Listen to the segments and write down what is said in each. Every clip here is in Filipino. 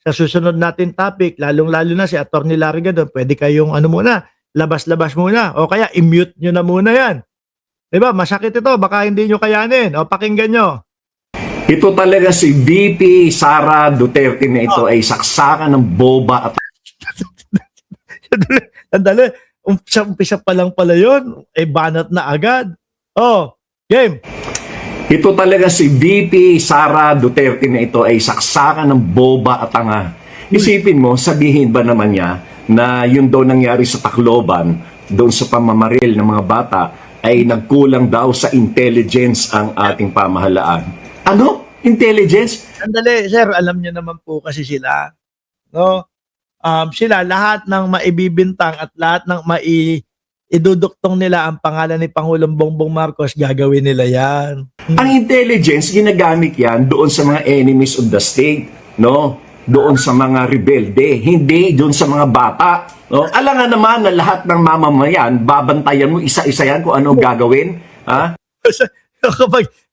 sa susunod natin topic, lalong-lalo na si Atty. Larry Gadon, pwede kayong ano muna, labas-labas muna. O kaya i-mute nyo na muna yan. Diba? Masakit ito. Baka hindi nyo kayanin. O pakinggan nyo. Ito talaga si VP Sara Duterte na ito ay saksakan ng boba at Andali. Umpisa pa lang pala yun. Eh, banat na agad. Oh, game. ito talaga si VP Sara Duterte na ito ay saksakan ng boba at tanga. Isipin mo, sabihin ba naman niya na yun daw nangyari sa Tacloban, doon sa pamamaril ng mga bata, ay nagkulang daw sa intelligence ang ating pamahalaan. Ano? Intelligence? Andali, sir, alam niyo naman po kasi sila. No? Sila, lahat ng maibibintang at lahat ng iduduktong nila ang pangalan ni Pangulong Bongbong Marcos, gagawin nila yan. Ang intelligence, ginagamit yan doon sa mga enemies of the state, no? Doon sa mga rebelde, hindi doon sa mga bata. No? Alam nga naman na lahat ng mamamayan, babantayan mo isa-isa yan kung anong gagawin. Ha?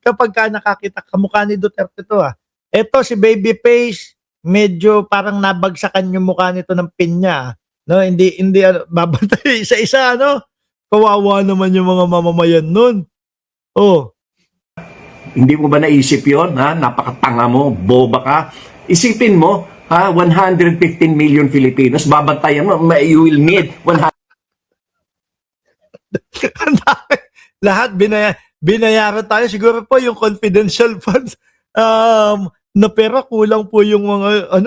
kapag ka nakakita kamukha ni Duterte to eto si Babyface, medyo parang nabagsakan yung mukha nito ng pinya. No, hindi babantay isa-isa Kawawa naman yung mga mamamayan nun. Oh. Hindi mo ba naisip yon? Ha? Napakatanga mo, boba ka. Isipin mo, 115 million Filipinos, babantayan mo, you will need 100. Lahat binayaran tayo. Siguro po yung confidential funds na pera, kulang po yung mga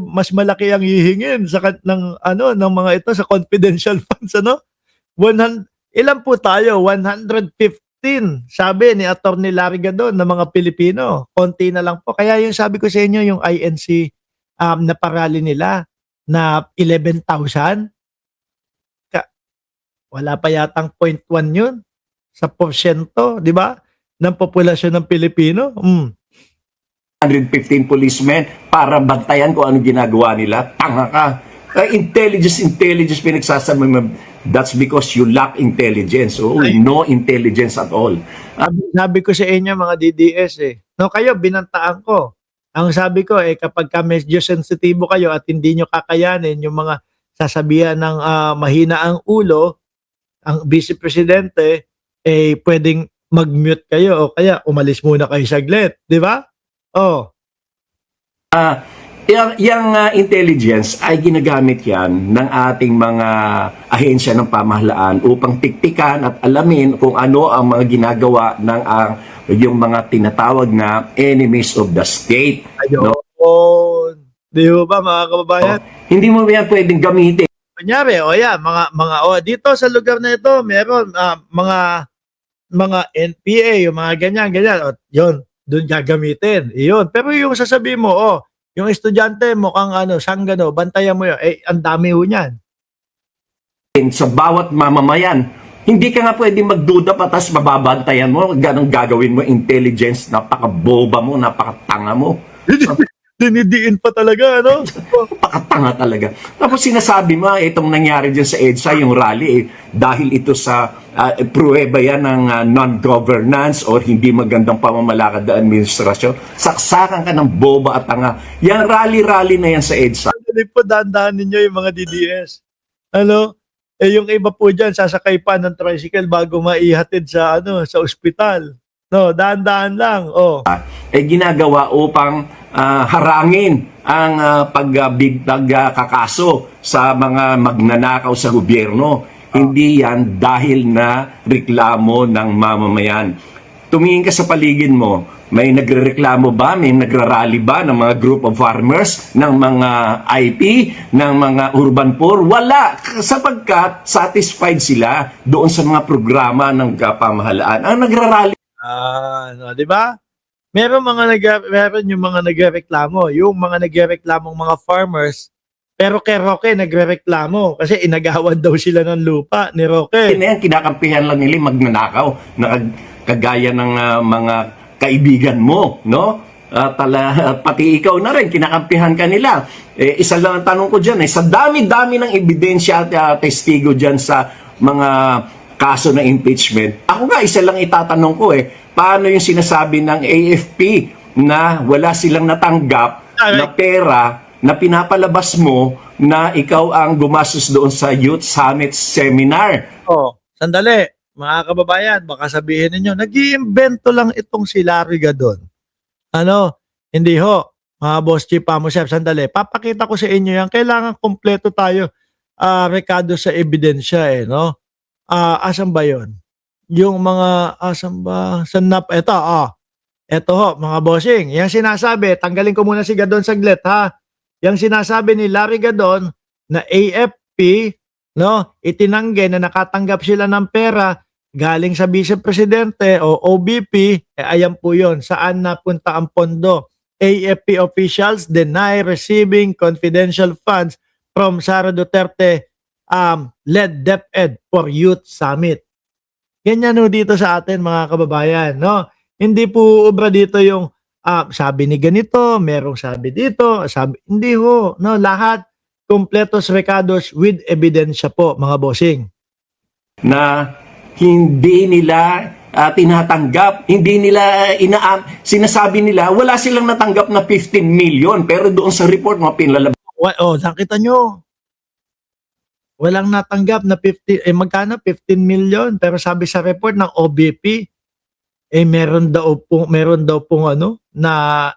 mas malaki ang hihingin ng mga ito sa confidential funds 100, ilan po tayo? 115 sabi ni Atty. Larry Gadon ng mga Pilipino. Konti na lang po. Kaya yung sabi ko sa inyo, yung INC na parali nila na 11,000, wala pa yatang 0.1 yun sa porsyento, di ba? Ng populasyon ng Pilipino. 115 policemen para bantayan kung ano ginagawa nila. Tanga ka. Intelligence pinagsasabi mo. That's because you lack intelligence. No intelligence at all. Sabi ko sa inyo mga DDS no, kayo binantaan ko. Ang sabi ko kapag medyo sensitibo kayo at hindi nyo kakayanin yung mga sasabihan ng mahina ang ulo, ang Vice Presidente, pwedeng mag-mute kayo o kaya umalis muna kayo saglit. Di ba? Oh. Yung intelligence ay ginagamit yan ng ating mga ahensya ng pamahalaan upang tiktikan at alamin kung ano ang mga ginagawa ng yung mga tinatawag na enemies of the state. Ayun. No? Di ba mga kababayan? Hindi mo yan pwedeng gamitin. Kunyari, dito sa lugar na ito, meron mga NPA, yung mga ganyan. Yun, doon gagamitin. Iyon. Pero yung sasabihin mo, yung estudyante mukhang sanggano, bantayan mo yun. Ang dami ho niyan. Sa bawat mamamayan, hindi ka nga pwedeng magduda pa tapos mababantayan mo. Ganong gagawin mo, intelligence, napaka-boba mo, napakatanga mo. Dinidiin pa talaga, Napakatanga talaga. Tapos sinasabi mo, itong nangyari dyan sa EDSA, yung rally, dahil ito sa pruweba yan ng non-governance or hindi magandang pamamalakad na administrasyon. Saksakan ka ng boba at tanga. Yan rally na yan sa EDSA. Hindi po, dahan-dahan ninyo yung mga DDS. Yung iba po dyan, sasakay pa ng tricycle bago maihatid sa ospital. No, dahan-dahan lang. Ginagawa upang harangin ang pagkakaso sa mga magnanakaw sa gobyerno. Hindi yan dahil na reklamo ng mamamayan. Tumingin ka sa paligid mo, may nagrereklamo ba? May nagrarally ba ng mga group of farmers, ng mga IP, ng mga urban poor? Wala, sapagkat satisfied sila doon sa mga programa ng pamahalaan. Ang nagrarally. Di ba? Meron yung mga nagrereklamo, yung mga nagrereklamong mga farmers, pero kay Roque nagrereklamo kasi inagawan daw sila ng lupa ni Roque. Kinakampihan lang nila magnanakaw na kagaya ng mga kaibigan mo, no? Pati ikaw na rin, kinakampihan ka nila. Isa lang ang tanong ko dyan, sa dami-dami ng ebidensya at testigo dyan sa mga kaso na impeachment. Ako nga, isa lang itatanong ko paano yung sinasabi ng AFP na wala silang natanggap na pera na pinapalabas mo na ikaw ang gumastos doon sa Youth Summit Seminar. Oh, sandali. Mga kababayan, baka sabihin ninyo, nag-iimbento lang itong si Larry Gadon. Ano? Hindi ho. Mga boss chief, Chef, sandali. Papakita ko sa inyo yan. Kailangan kompleto tayo, rekado sa ebidensya eh, no? Asan ba yon? Yung mga, asan ba? Eto ho, mga bossing. Yung sinasabi, tanggalin ko muna si Gadon saglit, ha? Yung sinasabi ni Larry Gadon na AFP, no, itinanggi na nakatanggap sila ng pera galing sa Vice Presidente o OBP, ayan po yun, saan napunta ang pondo. AFP officials deny receiving confidential funds from Sara Duterte led DepEd for Youth Summit. Ganyan no dito sa atin mga kababayan, no? Hindi po obra dito yung sabi ni ganito, merong sabi dito, sabi hindi ho, no, lahat kompletos recados with ebidensya po mga bossing. Na hindi nila tinatanggap, hindi nila sinasabi nila wala silang natanggap na 15 million pero doon sa report mo pinlalabas. Nakita nyo. Walang natanggap na 50, magkano? 15 million. Pero sabi sa report ng OBP, meron daw pong ano, na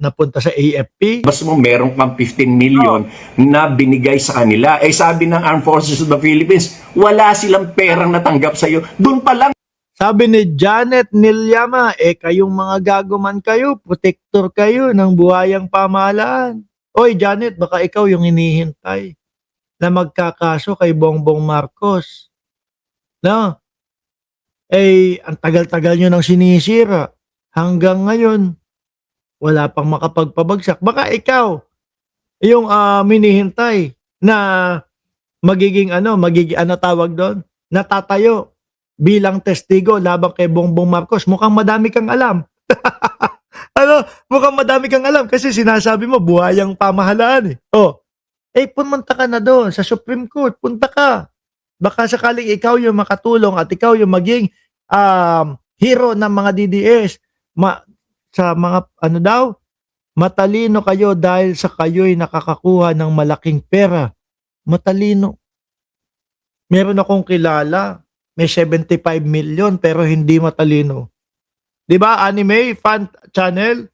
napunta sa AFP. Basta mo meron pang 15 million na binigay sa kanila. Sabi ng Armed Forces of the Philippines, wala silang perang natanggap sa iyo. Doon pa lang. Sabi ni Janet Nilyama, kayong mga gaguman kayo, protector kayo ng buhayang pamahalaan. Oy Janet, baka ikaw yung hinihintay na magkakaso kay Bongbong Marcos. No? Ang tagal-tagal nyo nang sinisira. Hanggang ngayon, wala pang makapagpabagsak. Baka ikaw, yung minihintay na magiging tawag doon, natatayo bilang testigo labang kay Bongbong Marcos. Mukhang madami kang alam. Mukhang madami kang alam kasi sinasabi mo, buhayang pamahalaan pumunta ka na doon sa Supreme Court, punta ka. Baka sakaling ikaw yung makatulong at ikaw yung maging hero ng mga DDS. Sa mga matalino kayo dahil sa kayo'y nakakakuha ng malaking pera. Matalino. Meron akong kilala, may 75 million pero hindi matalino. 'Di ba? Anime fan channel.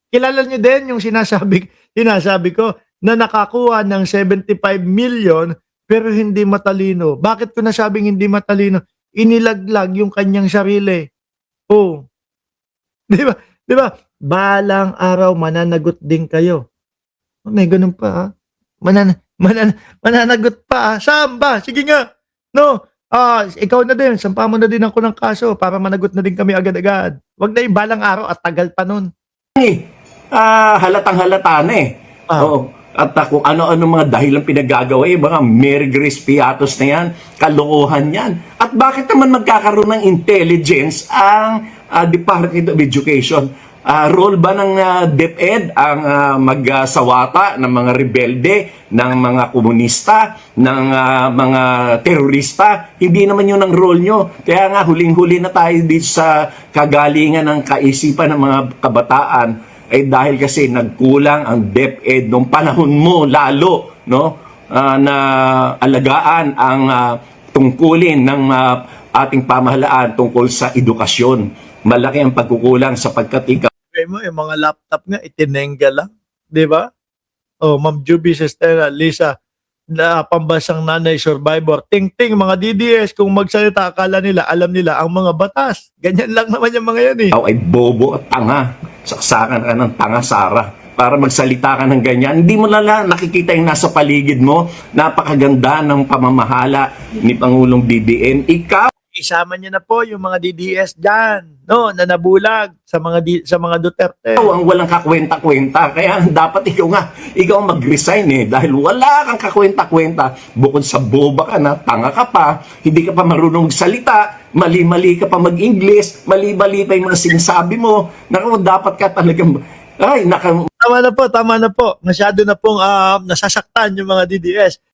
Kilala niyo din yung sinasabi ko na nakakuha ng 75 million pero hindi matalino. Bakit ko nasabing hindi matalino? Inilaglag yung kanyang sarili. Di ba? Balang araw mananagot din kayo. May ganun pa ha? Mananagot pa ha? Saan ba? Sige nga. No? Ikaw na din. Sampa mo na din ako ng kaso para managot na din kami agad-agad. Wag na yung balang araw at tagal pa nun. Halatang halata na Oo. At kung ano-ano mga dahilan pinagagawa mga Mary Grace Piatos na yan, kalokohan yan. At bakit naman magkakaroon ng intelligence ang Department of Education? Role ba ng DepEd ang magsawata ng mga rebelde, ng mga komunista, ng mga terorista? Hindi naman yun ang role nyo. Kaya nga huling-huli na tayo dito sa kagalingan ng kaisipan ng mga kabataan dahil kasi nagkulang ang DepEd nung panahon mo lalo na alagaan ang tungkulin ng ating pamahalaan tungkol sa edukasyon. Malaki ang pagkukulang sapagkat ikaw mo yung mga laptop nga itinengga lang, 'di ba? Ma'am Juby Sestera, Lisa, na pambansang nanay survivor. Ting-ting mga DDS kung magsalita akala nila alam nila ang mga batas. Ganyan lang naman yung mga yan ikaw ay bobo at tanga. Saksakan ka ng tanga, Sara. Para magsalita ka ng ganyan, hindi mo lang nakikita yung nasa paligid mo. Napakaganda ng pamamahala ni Pangulong BBM. Ikaw isama niyo na po yung mga DDS dyan, na nabulag sa mga Duterte. ang walang kakwenta-kwenta. Kaya dapat ikaw mag-resign dahil wala kang kakwenta-kwenta. Bukod sa boba ka na, tanga ka pa, hindi ka pa marunong magsalita, mali-mali ka pa mag-English, mali-mali pa yung mga sinasabi mo. Naku, dapat ka talagang Tama na po. Masyado na pong nasasaktan yung mga DDS.